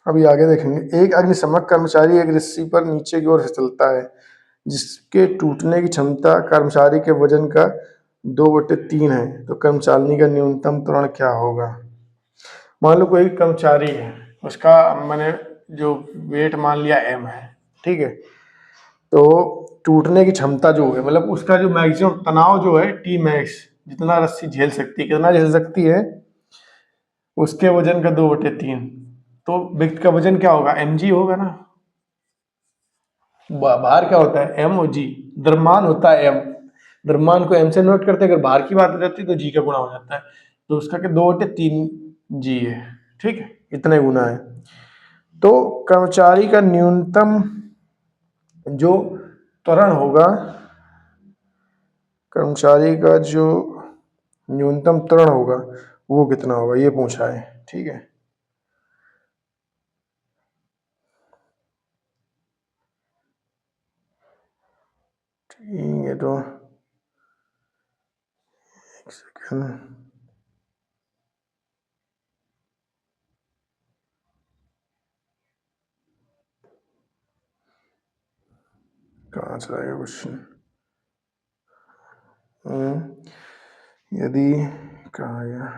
अभी आगे देखेंगे। एक अग्निशमन कर्मचारी एक रस्सी पर नीचे की ओर फिसलता है जिसके टूटने की क्षमता कर्मचारी के वजन का 2/3 है, तो कर्मचारी का न्यूनतम त्वरण क्या होगा। मान लो कोई कर्मचारी है, उसका मैंने जो वेट मान लिया m है, ठीक है। तो टूटने की क्षमता जो है, मतलब उसका जो मैक्सिमम तनाव जो है टी मैक्स, जितना रस्सी झेल सकती है, कितना झेल सकती है, उसके वजन का 2/3। तो व्यक्ति का वजन क्या होगा, mg होगा ना। भार क्या होता है, m और g। द्रव्यमान होता है m, द्रव्यमान को m से नोट करते हैं। अगर भार की बात रहती है तो g का गुणा हो जाता है, तो उसका क्या 2/3 g है, ठीक है, इतने गुना है। तो कर्मचारी का न्यूनतम जो त्वरण होगा, कर्मचारी का जो न्यूनतम त्वरण होगा वो कितना होगा, ये पूछा है, ठीक है। ठीक है, तो एक सेकंड, कहाँ चला गया क्वेश्चन। यदि कहाँ गया,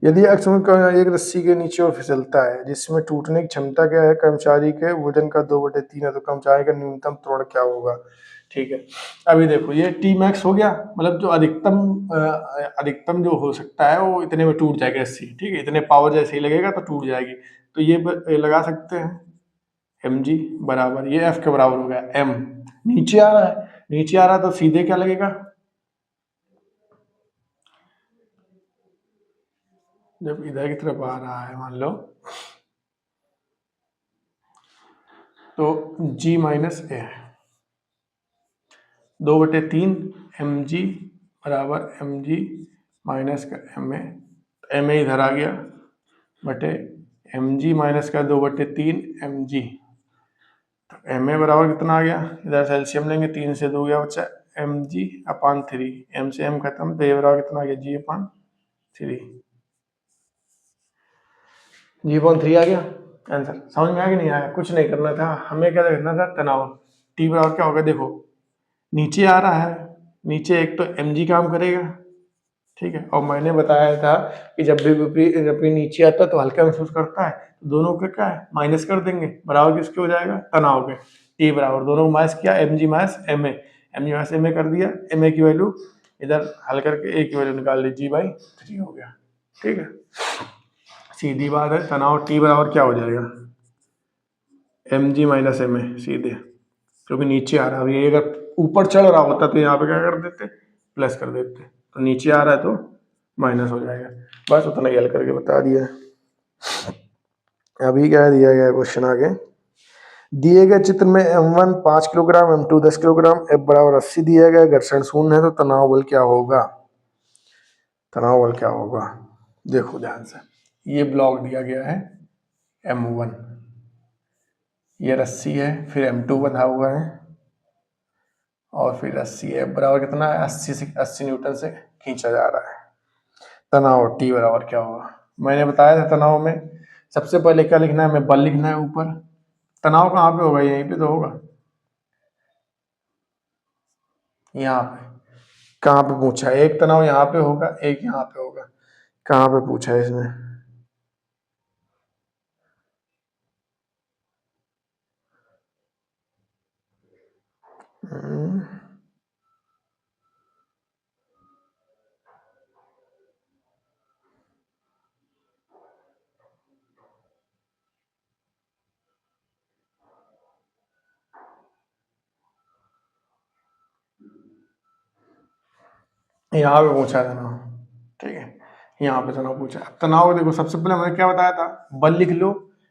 यदि अक्षम एक रस्सी के नीचे और फिसलता है जिसमें टूटने की क्षमता क्या है, कर्मचारी के वजन का 2/3 है, तो कर्मचारी का न्यूनतम त्वरण क्या होगा, ठीक है। अभी देखो ये टी मैक्स हो गया, मतलब जो अधिकतम जो हो सकता है वो इतने में टूट जाएगी रस्सी, ठीक है, इतने पावर जैसे ही लगेगा तो टूट जाएगी। तो ये लगा सकते हैं एम जी बराबर, ये एफ के बराबर हो गया एम। नीचे आ रहा है, नीचे आ रहा है तो सीधे क्या लगेगा, जब इधर की तरफ आ रहा है मान लो, तो g माइनस ए, 2/3 mg बराबर mg माइनस का ma, ma इधर आ गया बटे mg माइनस का 2/3 mg, तो ma बराबर कितना आ गया, इधर से एलसीएम लेंगे, 3 से 2 गया बच्चा mg/3, m से m खत्म, तो ये बराबर कितना आ गया g/3, g/3 आ गया आंसर। समझ में आ गया नहीं आया, कुछ नहीं करना था हमें, क्या करना था, तनाव। टी बराबर क्या होगा, देखो नीचे आ रहा है, नीचे एक तो mg काम करेगा, ठीक है, और मैंने बताया था कि जब भी नीचे आता है तो हल्का महसूस करता है, तो दोनों का क्या है माइनस कर देंगे, बराबर किसके हो जाएगा, तनाव के। टी बराबर दोनों को माइनस किया, mg minus ma, mg minus ma कर दिया, ma की वैल्यू इधर हल करके a की वैल्यू निकाल ली, g/3 हो गया, ठीक है। सीधी बात है, तनाव टी बराबर क्या हो जाएगा, mg माइनस ma सीधे, क्योंकि नीचे आ रहा है। ये अगर ऊपर चढ़ रहा होता तो यहाँ पे क्या कर देते, प्लस कर देते, तो नीचे आ रहा है तो माइनस हो जाएगा। बस उतना ही हल करके बता दिया। अभी क्या दिया गया क्वेश्चन आगे, दिए गए चित्र में m1 5 kilogram, m2 10 kilogram, f बराबर 80 दिया गया, घर्षण शून्य है, तो तनाव बल क्या होगा, तनाव बल क्या होगा। देखो ध्यान से, ये ब्लॉक दिया गया है m1, ये रस्सी है, फिर m2 बंधा हुआ है, और फिर रस्सी है, बराबर कितना है 80 न्यूटन से खींचा जा रहा है। तनाव टी बराबर क्या होगा, मैंने बताया था तनाव में सबसे पहले क्या लिखना है, हमें बल लिखना है ऊपर। तनाव कहाँ पे होगा, यहीं पे तो होगा, यहाँ पे। कहाँ पे पूछा है, एक तनाव यहाँ पे होगा, एक यहाँ पे होगा, कहाँ पे पूछा है इसमें। यहाँ पे पूछा है तनाव, ठीक है, यहाँ पे तनाव पूछा है। तनाव देखो सबसे पहले मैंने क्या बताया था, बल लिख लो,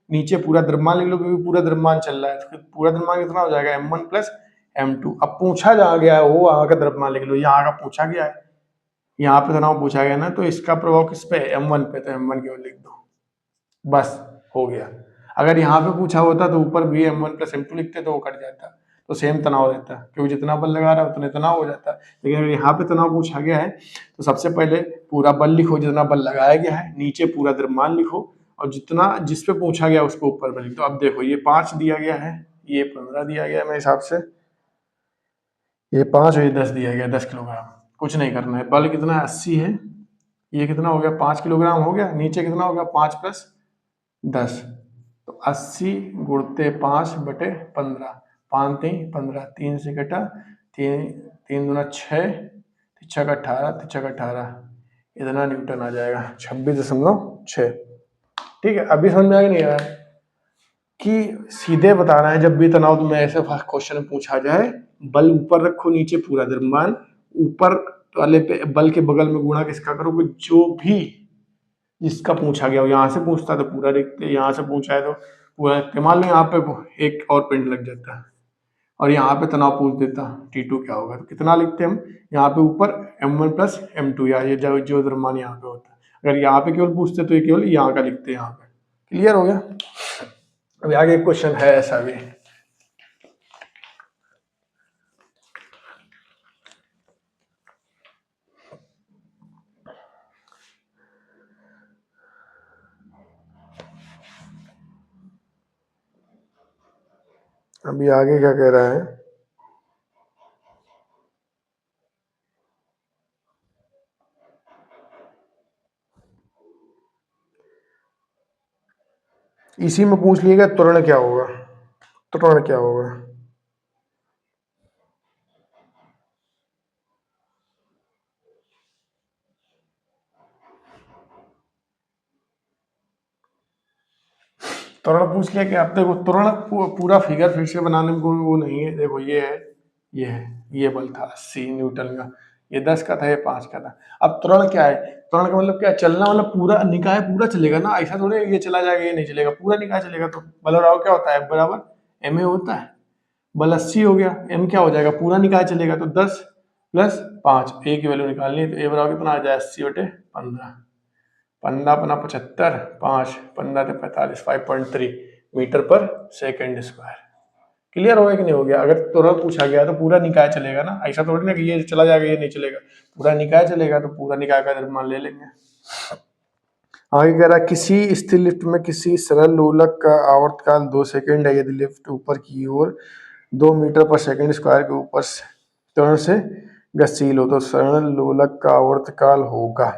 नीचे पूरा द्रव्यमान लिख लो, क्योंकि पूरा द्रव्यमान चल रहा है, तो पूरा द्रव्यमान कितना हो जाएगा m1 प्लस m2। अब पूछा जहाँ गया है वो वहां का द्रव्यमान लिख लो, यहाँ का पूछा गया है, यहाँ पे तनाव पूछा गया ना, तो इसका प्रभाव किस पे है, m1 पे, तो m1 केवल लिख दो, बस हो गया। अगर यहाँ पे पूछा होता तो ऊपर भी m1 प्लस m2 लिखते तो वो कट जाता, तो सेम तनाव रहता, क्योंकि जितना बल लगा रहा है उतने तनाव हो जाता। लेकिन अगर यहाँ पे तनाव पूछा गया है तो सबसे पहले पूरा बल लिखो जितना बल लगाया गया है, नीचे पूरा द्रव्यमान लिखो, और जितना जिस पे पूछा गया उसको ऊपर में लिख दो। अब देखो ये 5 दिया गया है, ये 15 दिया गया है मेरे हिसाब से, ये 5 और ये 10 दिया गया, 10 किलोग्राम। कुछ नहीं करना है, बल कितना है 80 है, ये कितना हो गया 5 किलोग्राम हो गया, नीचे कितना हो गया 5 + 10, तो 80 गुणते 5 बटे 15, 5 3 15, 3 से कटा, 3 3 दूना 6, 6 का 18, 6 का 18, इतना न्यूटन आ जाएगा 26.6। ठीक है, अभी समझ में आ गया नहीं आया कि सीधे बता रहे हैं जब भी तनाव में ऐसे क्वेश्चन पूछा जाए, बल ऊपर रखो नीचे पूरा द्रव्यमान, ऊपर वाले पे बल के बगल में गुणा किसका करोगे, जो भी जिसका पूछा गया हो। यहाँ से पूछता तो पूरा लिखते, यहाँ से पूछा है तो पूरा लिखते। मान लो यहाँ पे एक और पिंड लग जाता है और यहाँ पे तनाव पूछ देता T2 क्या होगा, तो कितना लिखते हम यहाँ पे ऊपर M1 + M2, या ये जो द्रव्यमान यहाँ पे होता है। अगर यहाँ पे केवल पूछते तो ये केवल यहाँ का लिखते हैं यहाँ पे। क्लियर हो गया। अभी आगे एक क्वेश्चन है ऐसा भी, अभी आगे क्या कह रहा है, इसी में पूछ लिएगा त्वरण क्या होगा, त्वरण क्या होगा। त्वरण पूछ लिया कि आप देखो त्वरण पूरा फिगर फिर से बनाने में कोई वो नहीं है। देखो ये है, ये है, ये बल था 80 न्यूटन का, ये 10 का था, ये 5 का था। अब त्वरण क्या है, त्वरण का मतलब क्या है, चलना मतलब पूरा निकाय पूरा चलेगा ना, ऐसा थोड़ी ये चला जाएगा ये नहीं चलेगा, पूरा निकाय चलेगा। तो बल और क्या होता है, बराबर ma होता है। बल 80 हो गया, m क्या हो जाएगा, पूरा निकाय चलेगा, तो 10 + 5, a की वैल्यू निकालनी है, तो a बराबर कितना आ जाए 80/15, 15 × 75, 5 15 × 45, 5.3 मीटर/सेकंड स्क्वायर। क्लियर हो गया कि नहीं हो गया। अगर त्वरण पूछा गया तो पूरा निकाय चलेगा ना, ऐसा थोड़ी ना कि ये चला जाएगा ये नहीं चलेगा, पूरा निकाय चलेगा, तो पूरा निकाय का द्रव्यमान ले लेंगे। आगे कह रहा है किसी स्थिर लिफ्ट में किसी सरल लोलक का आवर्तकाल 2 सेकंड है, यदि लिफ्ट ऊपर की ओर 2 मीटर/सेकंड स्क्वायर के ऊपर त्वरण से गतिशील हो तो सरल लोलक का आवर्तकाल होगा।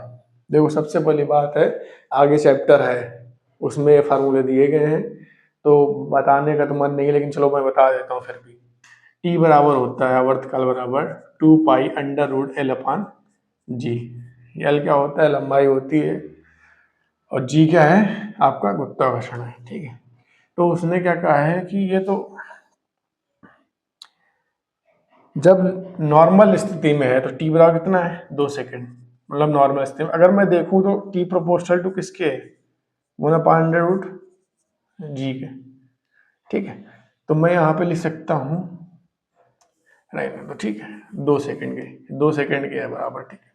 देखो सबसे पहली बात है, आगे चैप्टर है उसमें ये फार्मूले दिए गए हैं, तो बताने का तो मन नहीं है, लेकिन चलो मैं बता देता हूँ फिर भी। टी बराबर होता है आवर्तकाल बराबर 2π√L/g। एल क्या होता है, लंबाई होती है, और जी क्या है, आपका गुरुत्वाकर्षण है। ठीक है, तो उसने क्या कहा है कि ये तो जब नॉर्मल स्थिति में है तो टी बराबर कितना है 2 सेकंड, मतलब नॉर्मल स्थिति में। अगर मैं देखूं तो टी प्रोपोर्शनल टू किसके है, 1/√g के। ठीक है, तो मैं यहाँ पे लिख सकता हूँ, नहीं तो ठीक है 2 सेकंड के, 2 सेकंड के है बराबर। ठीक है,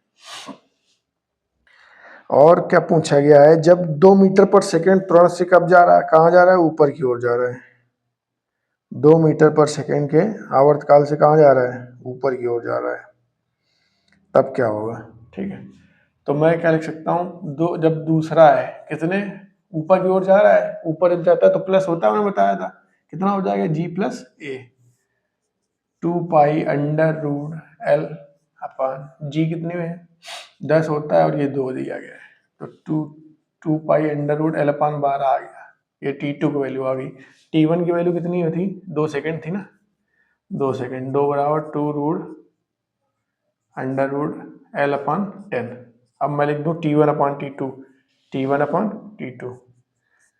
और क्या पूछा गया है, जब 2 मीटर/सेकंड त्वरण से कब जा रहा है, कहाँ जा रहा है, ऊपर की ओर जा रहा है। 2 मीटर/सेकंड के आवर्तकाल से कहाँ जा रहा है, ऊपर की ओर जा रहा है, तब क्या होगा। ठीक है, तो मैं क्या लिख सकता हूँ, दो जब दूसरा है कितने ऊपर की ओर जा रहा है, ऊपर जब जाता है तो प्लस होता है, मैंने बताया था कितना हो जाएगा g+a, 2π√L/g कितने में है 10 होता है, और ये 2 दिया गया है, तो 2π√L/12 आ गया। ये T2 की वैल्यू आ गई। T1 की वैल्यू कितनी थी, 2 सेकंड थी ना, 2 सेकंड, 2 बराबर 2√L/10। अब मैं लिख दूँ T1/T2, T1/T2,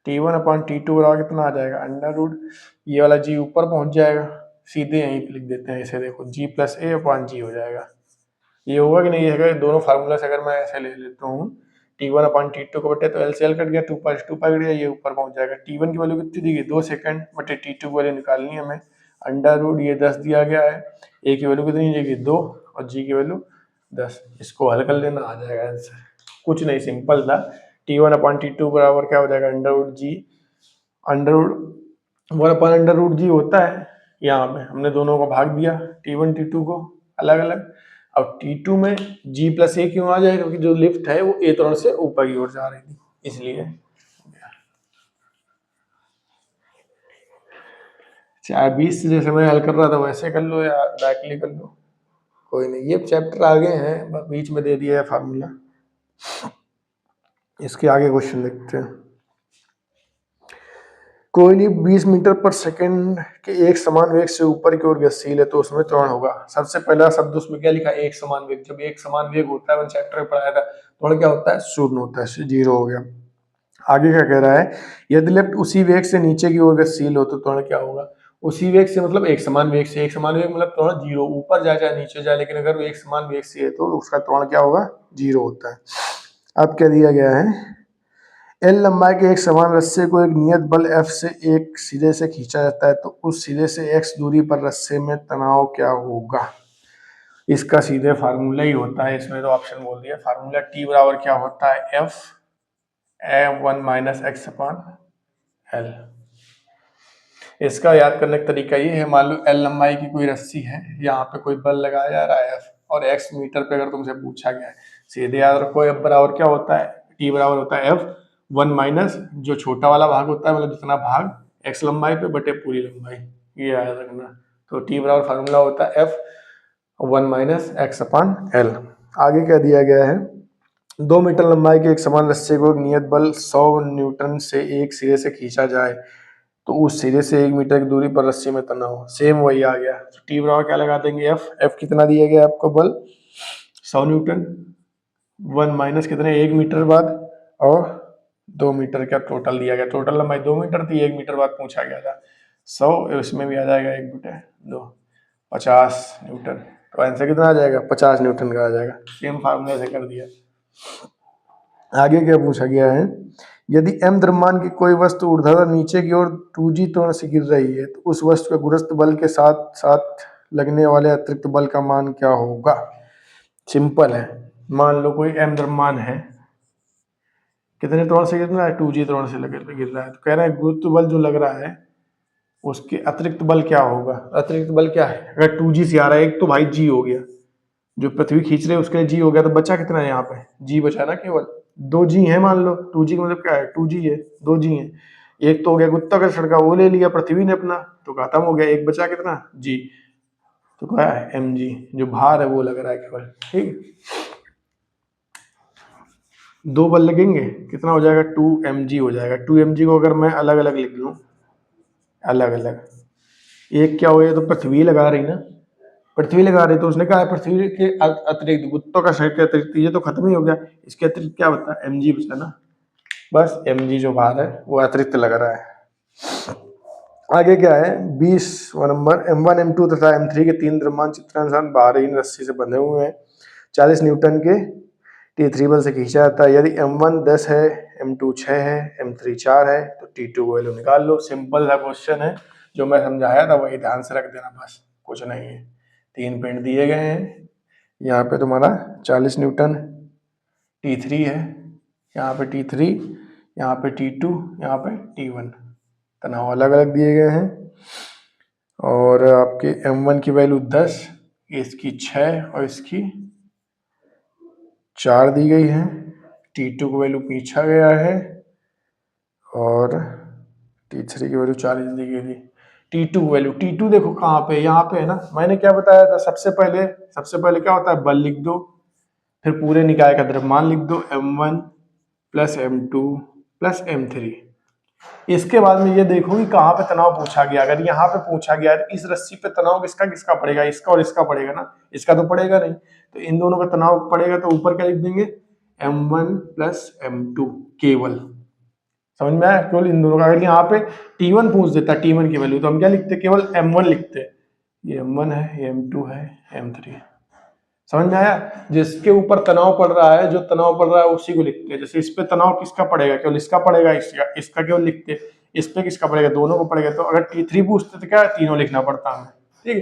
T1/T2 बराबर कितना आ जाएगा, अंडर रूट, ये वाला जी ऊपर पहुंच जाएगा, सीधे यहीं पे लिख देते हैं इसे, देखो g+a/g हो जाएगा। ये होगा कि नहीं, ये है दोनों फार्मूला से अगर मैं ऐसे ले लेता हूँ, T1/T2 को बटे तो एल से एल कट गया, 2π से 2π कट गया, ये ऊपर पहुंच जाएगा। T1 की वैल्यू कितनी दी गई 2 सेकंड, बटे T2 की वैल्यू निकालनी है हमें, अंडर रूट ये 10 दिया गया है, a की वैल्यू कितनी दी गई 2 और g की वैल्यू 10, इसको हल कर लेना आ जाएगा आंसर। कुछ नहीं, सिंपल था। T1/T2 बराबर क्या हो जाएगा, अंडर रूट जी होता है, यहाँ पे हमने दोनों को भाग दिया, T1 T2 को अलग अलग। अब T2 में g+a क्यों आ जाएगा, क्योंकि जो लिफ्ट है वो a त्वरण से ऊपर की ओर जा रही थी, इसलिए चाहे 20 जैसे मैं हल कर रहा था वैसे कर लो या डायरेक्टली कर लो, कोई नहीं। ये चैप्टर आगे हैं, बस बीच में दे दिया है फार्मूला। इसके आगे क्वेश्चन देखते हैं। कोई भी 20 मीटर पर सेकंड के एक समान वेग से ऊपर की ओर गतिशील है तो उसमें त्वरण होगा। सबसे पहला शब्द उसमें क्या लिखा, एक समान वेग। जब एक समान वेग होता है, मैंने चैप्टर में पढ़ाया था, त्वरण क्या होता है, शून्य होता है, जीरो हो गया। आगे क्या कह रहा है, यदि लिफ्ट उसी वेग से नीचे की ओर गतिशील हो तो त्वरण क्या होगा। उसी वेग से मतलब एक समान वेग से, एक समान वेग मतलब त्वरण जीरो, ऊपर जाए चाहे नीचे जाए, लेकिन अगर वो एक समान वेग से है तो उसका त्वरण क्या होगा, जीरो होता है। अब क्या दिया गया है, एल लंबाई के एक समान रस्से को एक नियत बल F से एक सिरे से खींचा जाता है तो उस सिरे से x दूरी पर रस्से में तनाव क्या होगा। इसका सीधे फार्मूला ही होता है, इसमें तो ऑप्शन बोल दिया। फार्मूला T बराबर क्या होता है, F A1 minus x upon L. इसका याद करने का तरीका ये है, मान लो L लंबाई की कोई रस्सी है, यहाँ पे कोई बल लगाया जा रहा है F, और x मीटर पे अगर तुमसे पूछा गया है, सीधे याद रखो F बराबर क्या होता है, T बराबर होता है F1 माइनस जो छोटा वाला भाग होता है, मतलब जितना भाग x लंबाई पे बटे पूरी लंबाई, ये याद रखना। तो T बराबर फार्मूला होता है F1 minus x upon L. आगे क्या दिया गया है, 2 मीटर लंबाई के एक समान रस्से को एक नियत बल 100 न्यूटन से एक सिरे से खींचा जाए तो उस सिरे से 1 मीटर की दूरी पर रस्सी में तनाव, सेम वही आ गया। तो टी बराबर क्या लगा देंगे, एफ कितना दिया गया आपको बल 100 न्यूटन, 1 माइनस कितने 1 मीटर बाद, और 2 मीटर का टोटल दिया गया। टोटल लंबाई 2 मीटर थी, 1 मीटर बाद पूछा गया था 100, इसमें भी आ जाएगा 1 बटे 2, 50 न्यूटन। तो आंसर कितना आ जाएगा, 50 न्यूटन का आ जाएगा। सेम फार्मूले से कर दिया। आगे क्या पूछा गया है, यदि m द्रव्यमान की कोई वस्तु ऊर्ध्वाधर नीचे की ओर 2g त्वरण से गिर रही है तो उस वस्तु के गुरुत्व बल के साथ साथ लगने वाले अतिरिक्त बल का मान क्या होगा। सिंपल है, मान लो कोई m द्रव्यमान है, कितने त्वरण से गिर रहा है, 2g त्वरण से गिर रहा है, तो कह रहा है गुरुत्व बल जो लग रहा है उसके अतिरिक्त बल क्या होगा। अतिरिक्त बल क्या है, अगर 2g से आ रहा है, एक तो भाई g हो गया, जो पृथ्वी खींच रहे उसके लिए जी हो गया, तो बचा कितना है यहाँ पे, जी बचा ना, केवल 2 जी है। मान लो 2 जी का मतलब क्या है, 2 जी है, 2 जी है। एक तो हो गया गुरुत्वाकर्षण का, वो ले लिया पृथ्वी ने अपना, तो खत्म हो गया, एक बचा कितना, जी। तो क्या है, एम जी, जो भार है वो लग रहा है केवल। ठीक, 2 बल लगेंगे, कितना हो जाएगा, 2 mg हो जाएगा। 2 mg को अगर मैं अलग अलग लिख लूँ, अलग अलग, एक क्या हो गया, तो पृथ्वी लगा रही ना, पृथ्वी लगा रही, तो उसने कहा पृथ्वी के अतिरिक्त गुरुत्वाकर्षण के अतिरिक्त, ये तो खत्म ही हो गया, इसके अतिरिक्त क्या बता, mg बचा ना, बस mg जो भार है वो अतिरिक्त लग रहा है। आगे क्या है, 20 नंबर, m1 m2 तथा m3 के 3 द्रव्यमान चित्रानुसार बाहरीन रस्सी से बंधे हुए हैं, 40 न्यूटन के T3 बल से खींचा जाता है। यदि m1 10 है, m2 6 है, m3 4 है तो T2 को वैल्यू निकाल लो। सिंपल सा क्वेश्चन है, जो मैं समझाया था वही ध्यान से रख देना, बस कुछ नहीं है। 3 पिंड दिए गए हैं, यहाँ पे तुम्हारा 40 न्यूटन T3 है, यहाँ पे T3, यहाँ पे T2, यहाँ पे T1, तनाव अलग अलग दिए गए हैं। और आपके M1 की वैल्यू 10, इसकी 6 और इसकी 4 दी गई है। T2 की वैल्यू पूछा गया है और T3 की वैल्यू 40 दी गई थी। T2 वैल्यू, T2 देखो कहाँ पे, यहाँ पे है ना, मैंने क्या बताया था, सबसे पहले क्या होता है, बल लिख दो, फिर पूरे निकाय का द्रव्यमान लिख दो, m1 plus m2 plus m3। इसके बाद में ये देखो कि कहाँ पे तनाव पूछा गया। अगर यहाँ पे पूछा गया है, इस रस्सी पे तनाव किसका किसका पड़ेगा, इसका और इसका पड़ेगा ना, इसका तो पड़ेगा नहीं, तो इन दोनों का तनाव पड़ेगा, तो ऊपर क्या लिख देंगे, m1 प्लस m2 केवल। समझ में आया, केवल इन दोनों का। अगर यहाँ पे T1 पूछ देता, T1 की वैल्यू, तो हम क्या लिखते, केवल m1 लिखते, ये m1 है, ये m2 है, m3। समझ में आया, जिसके ऊपर तनाव पड़ रहा है, जो तनाव पड़ रहा है उसी को लिखते हैं। जैसे इस पे तनाव किसका पड़ेगा, केवल इसका पड़ेगा, इसका केवल लिखते, इस पे किसका पड़ेगा, दोनों को पड़ेगा। तो अगर T3 पूछते तो क्या तीनों लिखना पड़ता हमें। ठीक है,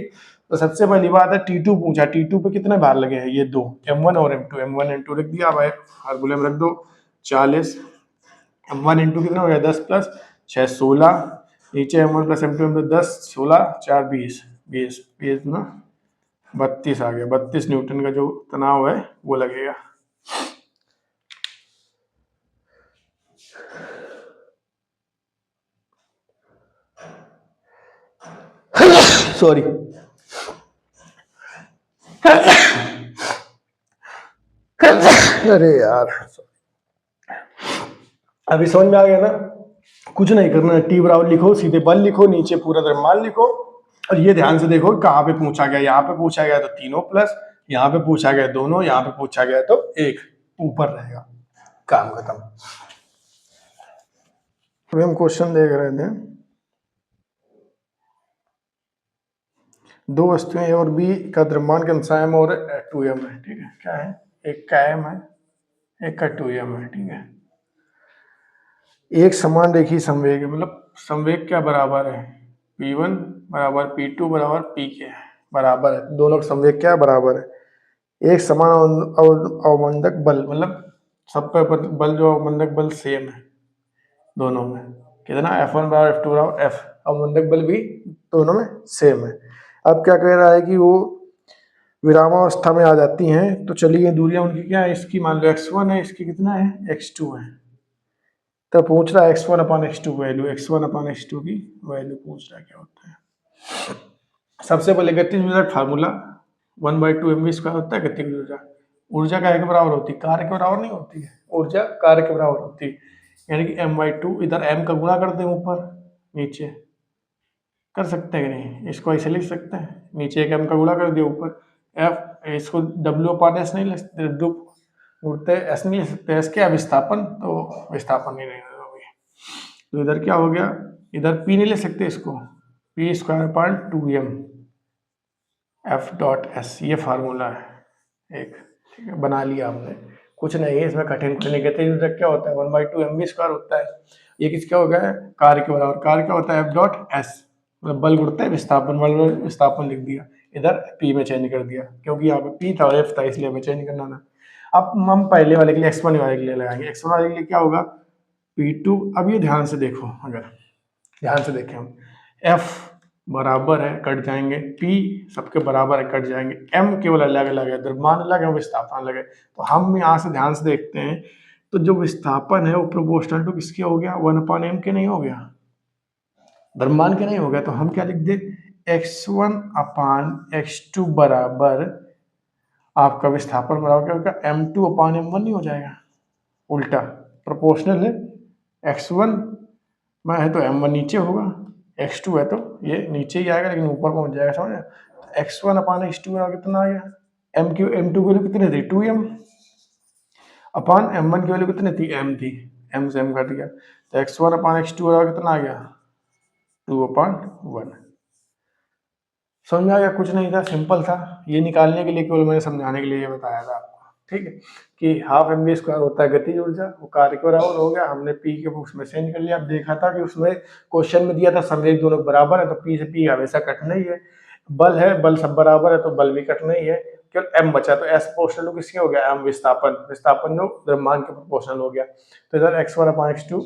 तो सबसे पहली बात है T2 पूछा, T2 पे कितने भार लगे हैं, ये 2, m1 और m2, m1 m2 लिख दिया, भाई फार्मूले में रख दो 40, m1 इंटू कितना हो गया 10 प्लस 6 16, नीचे m1 प्लस m2 10 16 4 20 20 20 ना 32 आ गया, 32 न्यूटन का जो तनाव है वो लगेगा। सॉरी, अरे यार, अभी समझ में आ गया ना? कुछ नहीं करना है, टी बराबर लिखो, सीधे बल लिखो, नीचे पूरा द्रव्यमान लिखो, और ये ध्यान से देखो कहाँ पे पूछा गया। यहाँ पे पूछा गया तो तीनों प्लस, यहाँ पे पूछा गया दोनों, यहाँ पे पूछा गया तो एक, ऊपर रहेगा, काम खत्म। अभी हम क्वेश्चन देख रहे थे, दो वस्तुएं ए और बी का द्रव्यमान के अनुसार m और 2m है, ठीक है। क्या है? एक का m है, एक का 2m है, ठीक है। एक समान रेखीय संवेग है, मतलब संवेग क्या बराबर है? P1 बराबर P2 बराबर Pk बराबर है, दोनों का संवेग क्या बराबर है। एक समान अवमंदक बल, मतलब सबका बल जो अवमंदक बल सेम है दोनों में, कितना? F1 बराबर F2 बराबर F, अवमंदक बल भी दोनों में सेम है। अब क्या कह रहा है कि वो विरामावस्था में आ जाती हैं, तो चलिए दूरियां उनकी क्या है, इसकी मान लो x1 है, इसकी कितना है? x2 है। तो पूछ रहा है x1 अपान x2 वैल्यू, x1 अपान x2 की वैल्यू पूछ रहा है क्या होता है। सबसे पहले गतिज ऊर्जा फार्मूला 1/2 mv² होता है गतिज ऊर्जा। ऊर्जा काय के बराबर होती है? कार्य के बराबर नहीं होती है, ऊर्जा कार्य के बराबर होती है, यानी कि m/2, इधर m का गुणा कर दें ऊपर नीचे, कर सकते हैं कि नहीं? इसको ऐसे लिख सकते हैं, नीचे एक m का गुणा कर दिया, ऊपर f, इसको w अपान s नहीं लिख सकते, उड़ते एस नहीं लिख सकते, एस क्या विस्थापन, तो विस्थापन नहीं रहेगा। तो इधर क्या हो गया, इधर p नहीं ले सकते, इसको p² अपान 2m F.S, ये फार्मूला है एक, ठीक है, बना लिया हमने। कुछ नहीं है इसमें कठिन, कुछ नहीं। गतिज ऊर्जा क्या होता है? 1/2 mv² होता है। ये किसका हो गया? कार्य के बराबर। कार्य क्या होता है? F.S, मतलब बल गुणित विस्थापन, बल विस्थापन लिख दिया, इधर p में चेंज कर दिया, क्योंकि यहाँ पे p था और f था, इसलिए हमें चेंज करना था। अब हम पहले वाले के लिए x1 वाले के लिए लगाएंगे। x1 वाले के लिए क्या होगा? P2। अब ये ध्यान से देखो, अगर ध्यान से देखें हम, F बराबर है, कट जाएंगे, P सबके बराबर है, कट जाएंगे, M केवल अलग अलग है, द्रव्यमान अलग है, विस्थापन अलग है। तो हम यहाँ से ध्यान से देखते हैं, तो जो विस्थापन है वो प्रोपोर्शनल टू किसके हो गया? 1/m के नहीं हो गया, द्रव्यमान के नहीं हो गया। तो हम क्या लिख दे? x1 अपान x2 बराबर आपका विस्थापन बराबर क्या होगा? m2 अपान m1 नहीं हो जाएगा? उल्टा प्रोपोर्शनल है, x1 में है तो m1 नीचे होगा, x2 है तो ये नीचे ही आएगा, लेकिन ऊपर पहुंच जाएगा, समझ? तो x1 अपान x2 कितना आ गया? m2 की वैल्यू कितनी थी? 2m अपान m1 की वैल्यू कितनी थी? m थी, m से m घट गया, तो x1 अपान x2 कितना आ गया? 2/1। समझ में आ गया? कुछ नहीं था, सिंपल था। ये निकालने के लिए केवल मैंने समझाने के लिए ये बताया था आपको, ठीक है, कि ½ mv² होता है गतिज ऊर्जा, वो कार्य के बराबर हो गया। हमने p के उसमें चेंज कर लिया। अब देखा था कि उसमें क्वेश्चन में दिया था संवेग दोनों बराबर है, तो p से p हमेशा कटना ही है। बल है, बल सब बराबर है, तो बल भी कटना ही है, केवल m बचा, तो s प्रोपोर्शनल किसके हो गया? m विस्थापन, विस्थापन जो द्रव्यमान के प्रोपोर्शनल हो गया। तो इधर x1 अपान x2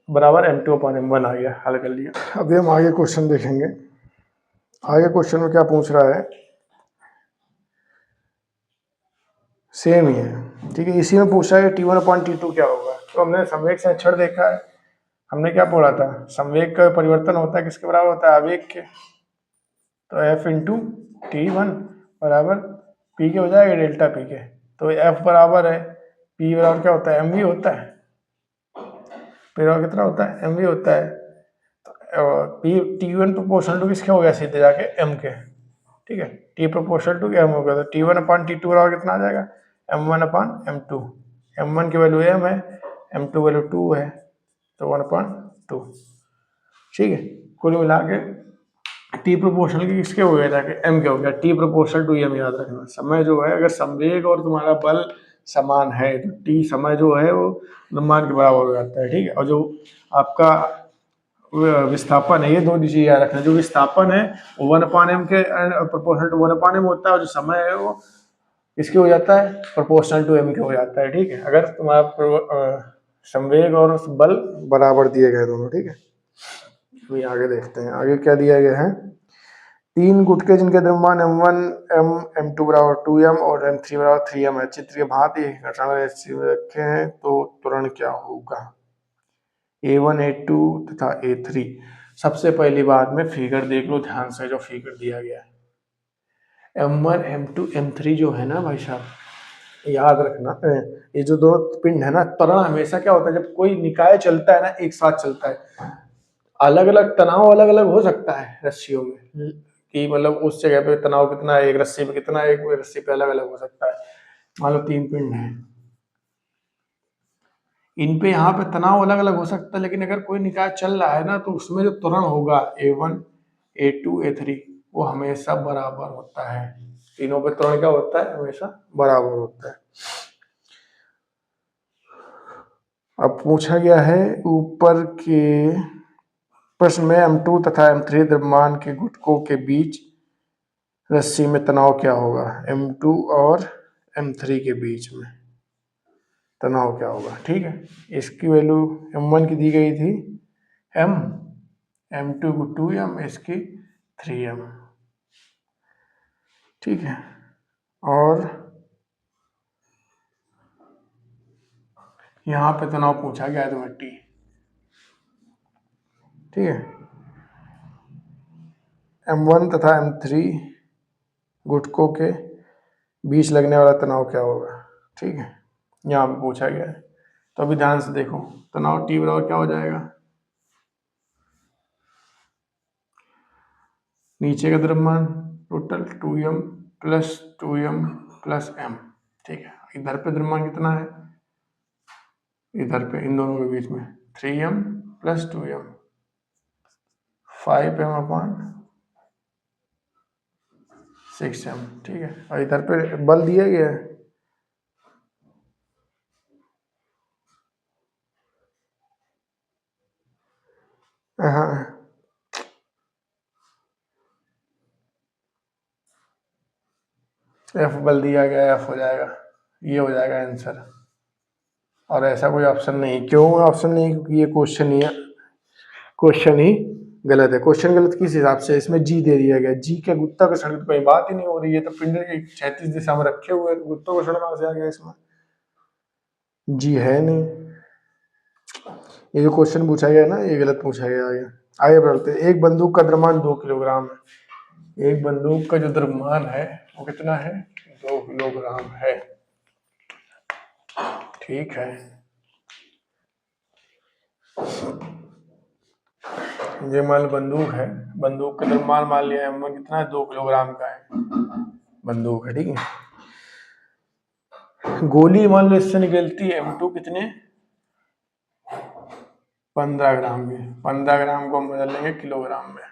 बराबर m2 अपान m1 आ गया, हल कर लिया। अभी हम आगे क्वेश्चन देखेंगे। आगे क्वेश्चन में क्या पूछ रहा है? सेम ही है, ठीक है। इसी में पूछा है T1 अपान T2 क्या होगा। तो हमने संवेग से अक्षर देखा है, हमने क्या पढ़ा था? संवेग का परिवर्तन होता है किसके बराबर होता है? आवेग के। तो F इंटू T1 बराबर P के हो जाएगा डेल्टा P के। तो F बराबर है, P बराबर क्या होता है? MV होता है। P बराबर कितना होता है? MV होता है। तो T1 प्रोपोर्शनल टू किसके हो गया? सीधे जाके M के, ठीक है। T प्रोपोर्शनल टू M हो गया, तो T1 अपान T2 बराबर कितना आ जाएगा? M1 अपान M2। M1 की वैल्यू M है, M2 वैल्यू 2 है, तो 1/2, ठीक है। कुल मिला के T प्रोपोर्शनल की किसके हो गया जाके? M के हो गया। T प्रोपोर्शनल टू M याद रखना। समय जो है, अगर संवेग और तुम्हारा बल समान है तो T समय जो है वो द्रव्यमान के बराबर हो जाता है, ठीक है। और जो आपका विस्थापन है, ये दो चीजें याद रखना। जो विस्थापन है वो 1/m के प्रोपोर्शनल टू 1/m होता है, और जो समय है वो इसके हो जाता है प्रोपोर्शनल टू m के हो जाता है, ठीक है। अगर तुम्हारा संवेग और बल बराबर दिए गए दोनों, ठीक है। अभी आगे देखते हैं, आगे क्या दिया गया है? 3 गुटके जिनके द्रव्यमान m1 m2 बराबर 2m और m3 बराबर 3m है, चित्र के भांति घटना में रखे हैं, तो त्वरण क्या होगा? A1 A2 तथा A3। सबसे पहली बात में फिगर देख लो ध्यान से, जो फिगर दिया गया है M1 M2 M3 जो है ना भाई साहब, याद रखना ये जो दो पिंड है ना, त्वरण हमेशा क्या होता है, जब कोई निकाय चलता है ना एक साथ चलता है, अलग अलग तनाव अलग अलग हो सकता है रस्सियों में, कि मतलब उस जगह पे तनाव कितना है, एक रस्सी पे कितना है, एक रस्सी पे अलग अलग हो सकता है। मान लो 3 पिंड है, इन पे यहाँ पे तनाव अलग अलग हो सकता है, लेकिन अगर कोई निकाय चल रहा है ना तो उसमें जो त्वरण होगा A1 A2 A3 वो हमेशा बराबर होता है। तीनों पे त्वरण क्या होता है, हमेशा बराबर होता है। अब पूछा गया है ऊपर के प्रश्न में M2 तथा M3 द्रव्यमान के गुटकों के बीच रस्सी में तनाव क्या होगा। M2 और M3 के बीच में तनाव क्या होगा, ठीक है। इसकी वैल्यू M1 की दी गई थी M, M2 को 2M, इसकी 3M, ठीक है। और यहाँ पे तनाव पूछा गया है तुम्हें T, ठीक है। M1 तथा M3 गुटकों के बीच लगने वाला तनाव क्या होगा, ठीक है, यहाँ पे पूछा गया है। तो अभी ध्यान से देखो, तनाव T बराबर क्या हो जाएगा, नीचे का द्रव्यमान total 2M plus 2M plus M, ठीक है। इधर पे द्रव्यमान कितना है, इधर पे इन दोनों के बीच में 3M plus 2M 5M upon 6M, ठीक है। और इधर पे बल दिया गया है, हाँ F बल दिया गया, F हो जाएगा, ये हो जाएगा आंसर। और ऐसा कोई ऑप्शन नहीं, क्यों ऑप्शन नहीं, क्योंकि ये क्वेश्चन ही है, क्वेश्चन ही गलत है। क्वेश्चन गलत किस हिसाब से, इसमें जी दे दिया गया, जी क्या गुरुत्वाकर्षण की तो कोई बात ही नहीं हो रही है, तो पिंड एक 36 दिशा में रखे हुए हैं, तो गुरुत्वाकर्षण कहाँ से आ गया इसमें, जी है नहीं। ये जो क्वेश्चन पूछा गया ना ये गलत पूछा गया। आगे बढ़ते हैं। एक बंदूक का द्रव्यमान 2 किलोग्राम है, एक बंदूक का जो द्रव्यमान है वो कितना है, 2 किलोग्राम है, ठीक है। ये मान लो बंदूक है, बंदूक का द्रव्यमान मान लिया M1 कितना है, 2 किलोग्राम का है, बंदूक है, ठीक है। गोली मान लो इससे निकलती है M2 कितने, 15 ग्राम की, 15 ग्राम को हम बदल लेंगे किलोग्राम में,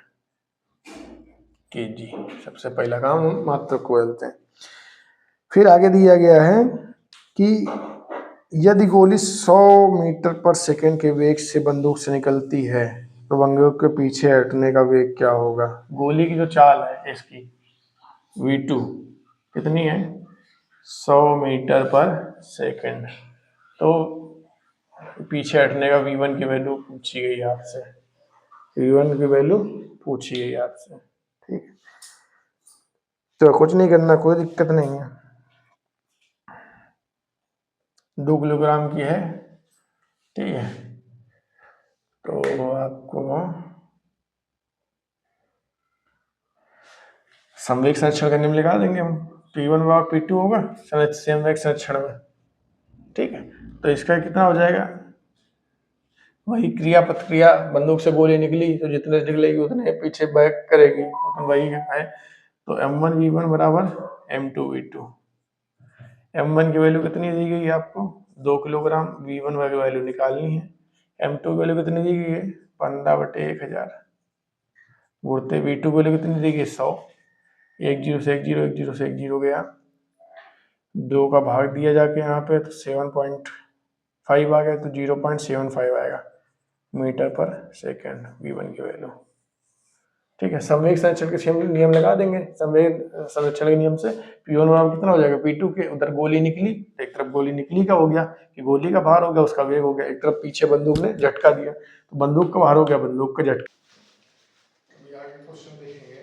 केजी। सबसे पहला काम हम मात्रक को बदलते हैं। फिर आगे दिया गया है कि यदि गोली 100 मीटर पर सेकंड के वेग से बंदूक से निकलती है तो बंदूक के पीछे हटने का वेग क्या होगा। गोली की जो चाल है इसकी V2 कितनी है, 100 मीटर पर सेकंड, तो पीछे हटने का V1 की वैल्यू पूछी गई आपसे, V1 की वैल्यू पूछी गई आपसे, ठीक है। तो कुछ नहीं करना, कोई दिक्कत नहीं है, 2 किलोग्राम की है, ठीक है। तो आपको समवेग संरक्षण का नियम लगा देंगे हम, P1 बराबर P2 होगा समवेग संरक्षण में, ठीक है। तो इसका कितना हो जाएगा, वही क्रिया प्रतिक्रिया, बंदूक से गोली निकली तो जितने से निकलेगी उतने पीछे बैक करेगी, तो वही है। तो M1 V1 बराबर M2 V2, M1 की वैल्यू कितनी दी गई है आपको, 2 किलोग्राम, V1 की वैल्यू निकालनी है, M2 की वैल्यू कितनी दी गई है, 15/1000, गुणते V2 की वैल्यू कितनी दी गई, 100, एक जीरो से एक जीरो, एक जीरो से एक जीरो गया, 2 का भाग दिया जाके यहाँ पे तो 7.5 आ गया, तो 0.75 आएगा मीटर पर सेकेंड V1 की वैल्यू, ठीक है। संवेग संरक्षण के नियम लगा देंगे, संवेग संरक्षण के नियम से P1 बराबर कितना हो जाएगा, P2 के, उधर गोली निकली, एक तरफ गोली निकली का हो गया कि गोली का भार हो गया, उसका वेग हो गया, एक तरफ पीछे बंदूक ने झटका दिया तो बंदूक का भार हो गया, बंदूक का झटका। आगे क्वेश्चन देखेंगे।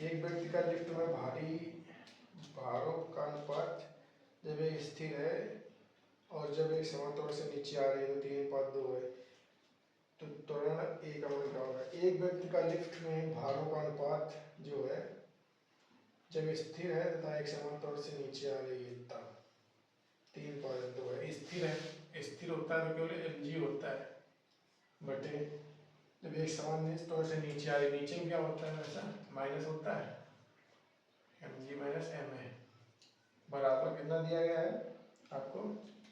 एक व्यक्ति का लिफ्ट में भारी भारों का अनुपात जब एक स्थिर है और जब एक समतल से नीचे आ रही है तो 3:2 है, तो त्वरण ए का मान क्या होगा। एक व्यक्ति का लिफ्ट में भारों का अनुपात जो है जब स्थिर है तथा एक समान तौर से नीचे आ रही है तब 3/2 है। स्थिर है, स्थिर होता है तो केवल mg होता है बटे जब एक समान तौर से नीचे आ रही, नीचे में क्या होता है वैसा माइनस होता है mg माइनस ma बराबर कितना दिया गया है आपको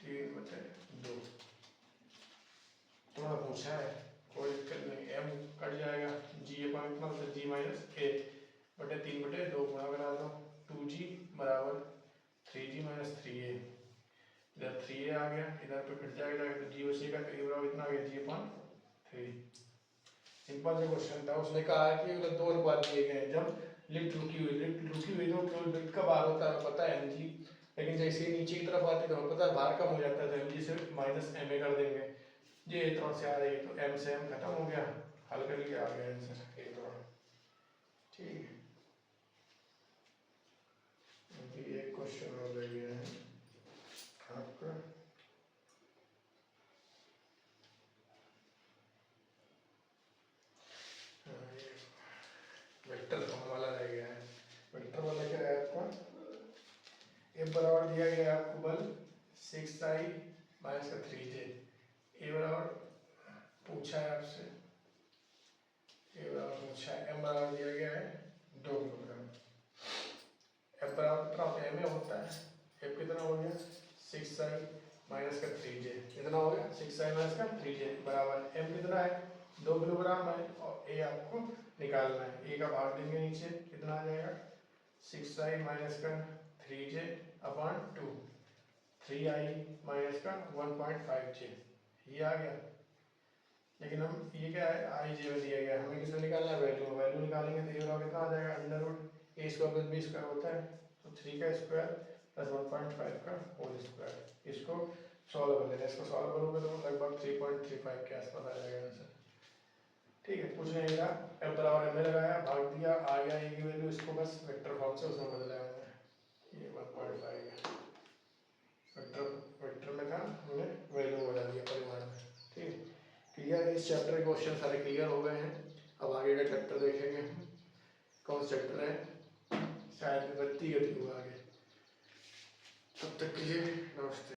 3/2। थोड़ा पूछा है, कोई दिक्कत नहीं, m कट जाएगा, g अपन कितना होता है g माइनस a बटे 3/2 गुणा करा दो 2g बराबर 3g माइनस 3a। इधर 3a आ गया, इधर पे कट जाएगा तो g बचेगा, तो a बराबर कितना आ गया g/3। सिंपल से क्वेश्चन था, उसने कहा है कि मतलब 2 अनुपात दिए गए हैं, जब लिफ्ट रुकी हुई तो केवल लिफ्ट का भार होता है पता है mg, लेकिन जैसे ही नीचे की तरफ आती है तो हमें पता है भार कम हो जाता है तो mg से माइनस ma कर देंगे। ये इतना से आ रही है तो m से m खत्म हो गया, हल कर लिया, आ गया आंसर एक बार। ठीक है, अभी एक क्वेश्चन और रह गया है आपका। वेक्टर फॉर्म वाला रह गया है। वेक्टर वाला क्या है आपका, F बराबर दिया गया है आपको बल 6i माइनस का 3j, A बराबर पूछा है आपसे, A बराबर पूछा है, M बराबर दिया गया है 2 किलोग्राम, F बराबर कितना होता है, ma होता है, F कितना हो गया 6i माइनस का 3j, कितना हो गया 6i माइनस का 3j बराबर M कितना है 2 किलोग्राम है, और A आपको निकालना है, A का भाग देंगे नीचे, कितना आ जाएगा 6i माइनस का 3j अपॉन 2, 3i माइनस का 1.5j, ये आ गया। लेकिन हम ये क्या है आई जे में दिया गया, हमें किसमें निकालना है वैल्यू निकालेंगे तो ये वाला कितना आ जाएगा अंडर रूट ए स्क्वायर प्लस बी स्क्वायर होता है, तो 3 का स्क्वायर प्लस 1.5 का होल स्क्वायर, इसको सॉल्व कर लेते हैं, इसको सॉल्व करोगे तो लगभग 3.35 के आसपास आ जाएगा आंसर। ठीक है, कुछ नहीं था, एफ बराबर एम ए लगाया, भाग दिया, आ गया ए की वैल्यू, इसको बस वेक्टर फॉर्म से उसमें बदला है, ये 1.5 है, वेक्टर में था हमने वैल्यू बदल दिया परिमाण में। ठीक है, क्लियर है, इस चैप्टर के क्वेश्चन सारे क्लियर हो गए हैं। अब आगे का चैप्टर देखेंगे हम, कौन सा चैप्टर है, शायद गति हुआ आगे। तब तक के लिए नमस्ते।